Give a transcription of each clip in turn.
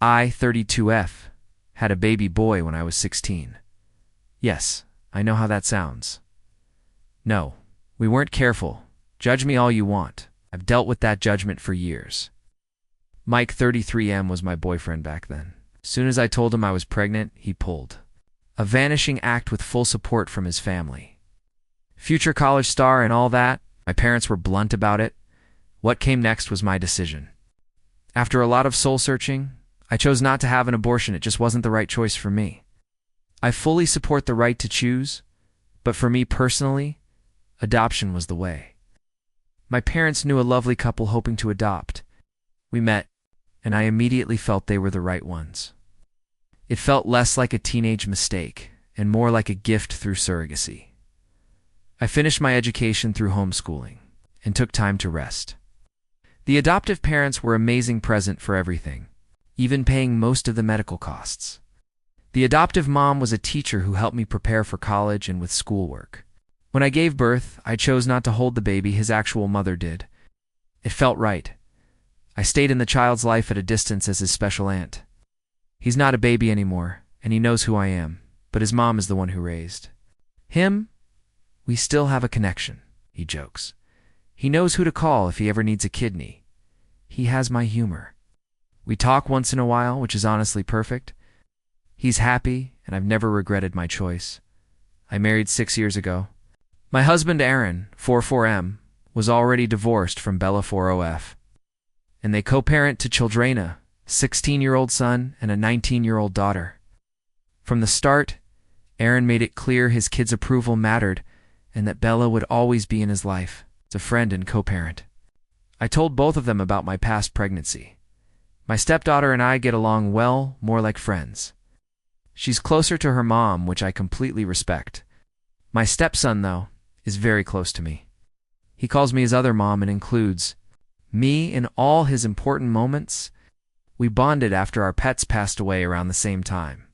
I, 32F, had a baby boy when I was 16. Yes, I know how that sounds. No, we weren't careful. Judge me all you want. I've dealt with that judgment for years. Mike, 33M, was my boyfriend back then. As soon as I told him I was pregnant, he pulled. A vanishing act with full support from his family. Future college star and all that, my parents were blunt about it. What came next was my decision. After a lot of soul-searching, I chose not to have an abortion. It just wasn't the right choice for me. I fully support the right to choose, but for me personally, adoption was the way. My parents knew a lovely couple hoping to adopt. We met, and I immediately felt they were the right ones. It felt less like a teenage mistake and more like a gift through surrogacy. I finished my education through homeschooling and took time to rest. The adoptive parents were amazing present for everything, even paying most of the medical costs. The adoptive mom was a teacher who helped me prepare for college and with schoolwork. When I gave birth, I chose not to hold the baby, his actual mother did. It felt right. I stayed in the child's life at a distance as his special aunt. He's not a baby anymore, and he knows who I am, but his mom is the one who raised him. We still have a connection, he jokes. He knows who to call if he ever needs a kidney. He has my humor. We talk once in a while, which is honestly perfect. He's happy, and I've never regretted my choice. I married 6 years ago. My husband, Aaron, 44M, was already divorced from Bella, 40F. And they co-parent to Childrena, 16-year-old son and a 19-year-old daughter. From the start, Aaron made it clear his kids' approval mattered and that Bella would always be in his life as a friend and co-parent. I told both of them about my past pregnancy. My stepdaughter and I get along well, more like friends. She's closer to her mom, which I completely respect. My stepson, though, is very close to me. He calls me his other mom and includes me in all his important moments. We bonded after our pets passed away around the same time.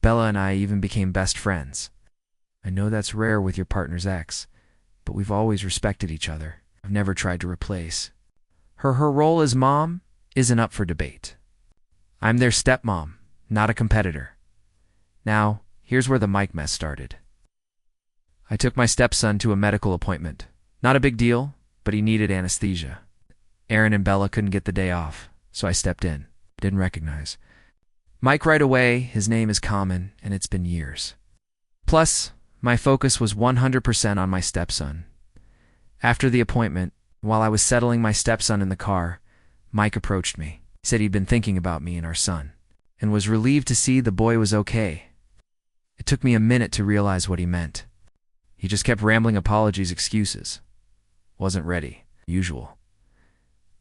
Bella and I even became best friends. I know that's rare with your partner's ex, but we've always respected each other. I've never tried to replace. Her role as mom isn't up for debate. I'm their stepmom, not a competitor. Now, here's where the Mike mess started. I took my stepson to a medical appointment. Not a big deal, but he needed anesthesia. Aaron and Bella couldn't get the day off, so I stepped in. Didn't recognize Mike right away. His name is common, and it's been years. Plus, my focus was 100% on my stepson. After the appointment, while I was settling my stepson in the car, Mike approached me. He said he'd been thinking about me and our son, and was relieved to see the boy was okay. It took me a minute to realize what he meant. He just kept rambling apologies, excuses. Wasn't ready. Usual.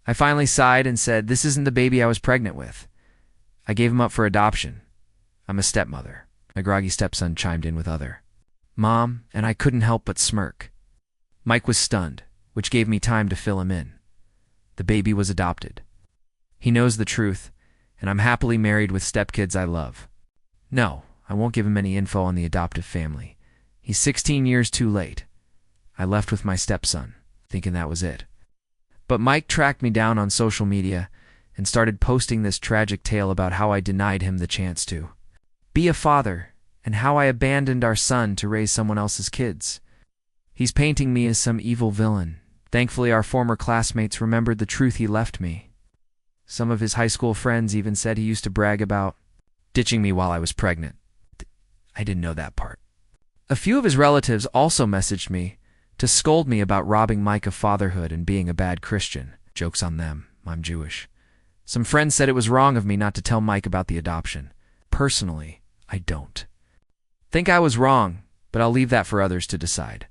I finally sighed and said, "This isn't the baby I was pregnant with. I gave him up for adoption. I'm a stepmother." My groggy stepson chimed in with other. Mom, and I couldn't help but smirk. Mike was stunned, which gave me time to fill him in. The baby was adopted. He knows the truth, and I'm happily married with stepkids I love. No, I won't give him any info on the adoptive family. He's 16 years too late. I left with my stepson, thinking that was it. But Mike tracked me down on social media and started posting this tragic tale about how I denied him the chance to be a father and how I abandoned our son to raise someone else's kids. He's painting me as some evil villain. Thankfully, our former classmates remembered the truth he left me. Some of his high school friends even said he used to brag about ditching me while I was pregnant. I didn't know that part. A few of his relatives also messaged me to scold me about robbing Mike of fatherhood and being a bad Christian. Joke's on them. I'm Jewish. Some friends said it was wrong of me not to tell Mike about the adoption. Personally, I don't think I was wrong, but I'll leave that for others to decide.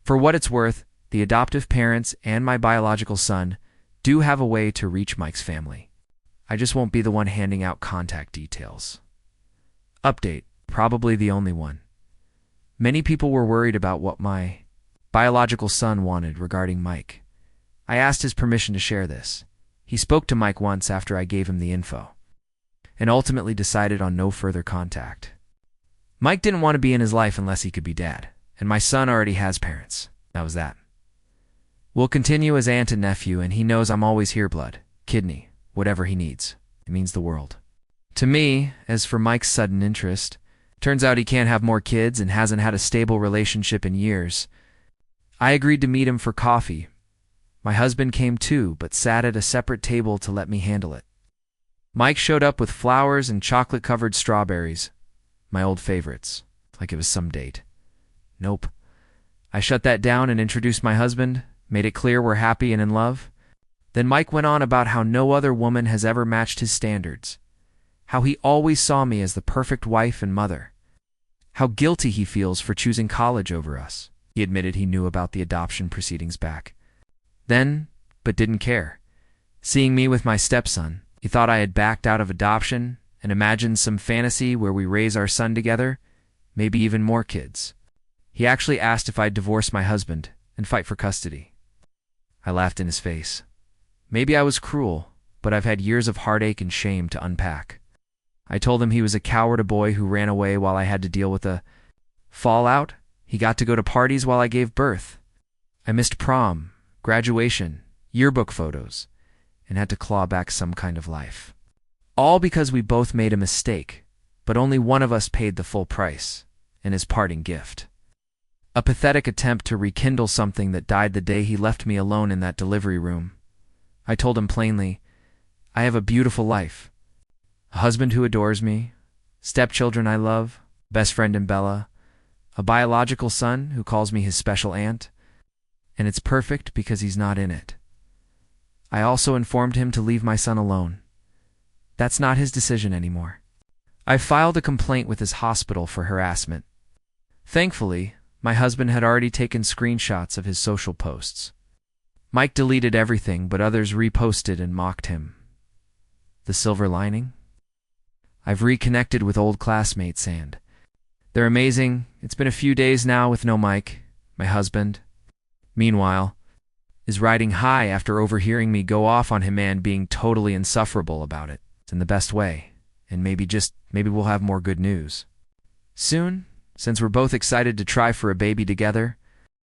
For what it's worth, the adoptive parents and my biological son do have a way to reach Mike's family. I just won't be the one handing out contact details. Update, probably the only one. Many people were worried about what my biological son wanted regarding Mike. I asked his permission to share this. He spoke to Mike once after I gave him the info, and ultimately decided on no further contact. Mike didn't want to be in his life unless he could be dad, and my son already has parents. That was that. We'll continue as aunt and nephew, and he knows I'm always here, blood, kidney, whatever he needs. It means the world. To me, as for Mike's sudden interest, turns out he can't have more kids and hasn't had a stable relationship in years. I agreed to meet him for coffee. My husband came too, but sat at a separate table to let me handle it. Mike showed up with flowers and chocolate-covered strawberries, my old favorites, like it was some date. Nope. I shut that down and introduced my husband, made it clear we're happy and in love. Then Mike went on about how no other woman has ever matched his standards, how he always saw me as the perfect wife and mother, how guilty he feels for choosing college over us. He admitted he knew about the adoption proceedings back then, but didn't care. Seeing me with my stepson, he thought I had backed out of adoption and imagined some fantasy where we raise our son together, maybe even more kids. He actually asked if I'd divorce my husband and fight for custody. I laughed in his face. Maybe I was cruel, but I've had years of heartache and shame to unpack. I told him he was a coward, a boy who ran away while I had to deal with a fallout. He got to go to parties while I gave birth. I missed prom, graduation, yearbook photos, and had to claw back some kind of life. All because we both made a mistake, but only one of us paid the full price, and his parting gift. A pathetic attempt to rekindle something that died the day he left me alone in that delivery room. I told him plainly, I have a beautiful life. A husband who adores me, stepchildren I love, best friend in Bella, a biological son who calls me his special aunt, and it's perfect because he's not in it. I also informed him to leave my son alone. That's not his decision anymore. I filed a complaint with his hospital for harassment. Thankfully, my husband had already taken screenshots of his social posts. Mike deleted everything, but others reposted and mocked him. The silver lining? I've reconnected with old classmates and they're amazing. It's been a few days now with no Mike, my husband. Meanwhile, is riding high after overhearing me go off on him and being totally insufferable about it. It's in the best way, and maybe we'll have more good news soon, since we're both excited to try for a baby together.